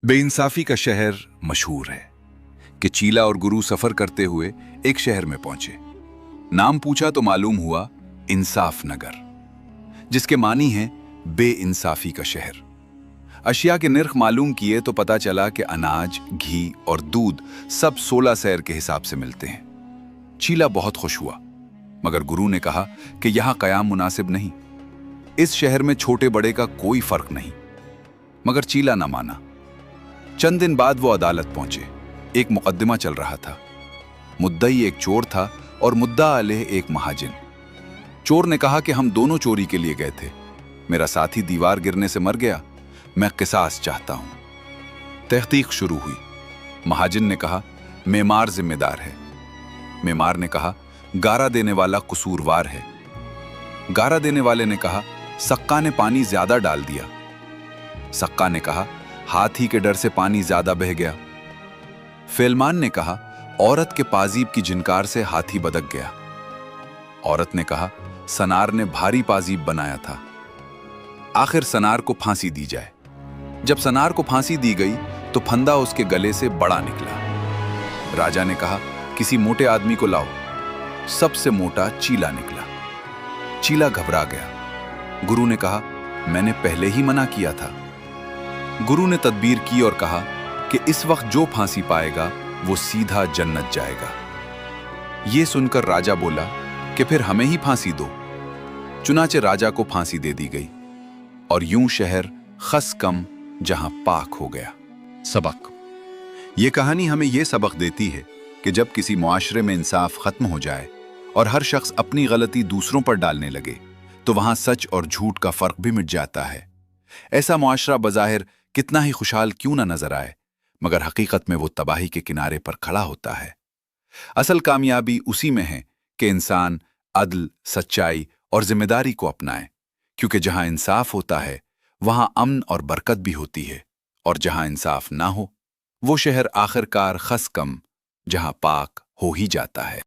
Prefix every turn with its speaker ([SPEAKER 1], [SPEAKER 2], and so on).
[SPEAKER 1] बेइंसाफी का शहर मशहूर है कि चीला और गुरु सफर करते हुए एक शहर में पहुंचे। नाम पूछा तो मालूम हुआ इंसाफ नगर, जिसके मानी है बेइंसाफी का शहर। अशिया के निर्ख मालूम किए तो पता चला कि अनाज, घी और दूध सब 16 सैर के हिसाब से मिलते हैं। चीला बहुत खुश हुआ, मगर गुरु ने कहा कि यहां कयाम मुनासिब नहीं, इस शहर में छोटे बड़े का कोई फर्क नहीं। मगर चीला न माना। चंद दिन बाद वो अदालत पहुंचे। एक मुकदमा चल रहा था। मुद्दई एक चोर था और मुद्दा अलैह एक महाजिन। चोर ने कहा कि हम दोनों चोरी के लिए गए थे, मेरा साथी दीवार गिरने से मर गया, मैं किसास चाहता हूं। तहकीक शुरू हुई। महाजिन ने कहा मेमार जिम्मेदार है। मेमार ने कहा गारा देने वाला कसूरवार है। गारा देने वाले ने कहा सक्का ने पानी ज्यादा डाल दिया। सक्का ने कहा हाथी के डर से पानी ज्यादा बह गया। फेलमान ने कहा औरत के पाजीब की जिनकार से हाथी बदक गया। औरत ने कहा सनार ने भारी पाजीब बनाया था। आखिर सनार को फांसी दी जाए। जब सनार को फांसी दी गई तो फंदा उसके गले से बड़ा निकला। राजा ने कहा किसी मोटे आदमी को लाओ। सबसे मोटा चीला निकला। चीला घबरा गया। गुरु ने कहा मैंने पहले ही मना किया था। गुरु ने तदबीर की और कहा कि इस वक्त जो फांसी पाएगा वो सीधा जन्नत जाएगा। ये सुनकर राजा बोला कि फिर हमें ही फांसी दो। चुनाचे राजा को फांसी दे दी गई और यूं शहर खस कम जहां पाक हो गया। सबक, ये कहानी हमें यह सबक देती है कि जब किसी मुआशरे में इंसाफ खत्म हो जाए और हर शख्स अपनी गलती दूसरों पर डालने लगे तो वहां सच और झूठ का फर्क भी मिट जाता है। ऐसा मुआशरा बज़ाहिर कितना ही खुशहाल क्यों ना नजर आए, मगर हकीकत में वो तबाही के किनारे पर खड़ा होता है। असल कामयाबी उसी में है कि इंसान अदल, सच्चाई और जिम्मेदारी को अपनाए, क्योंकि जहां इंसाफ होता है वहां अमन और बरकत भी होती है, और जहां इंसाफ ना हो वो शहर आखिरकार खस कम जहां पाक हो ही जाता है।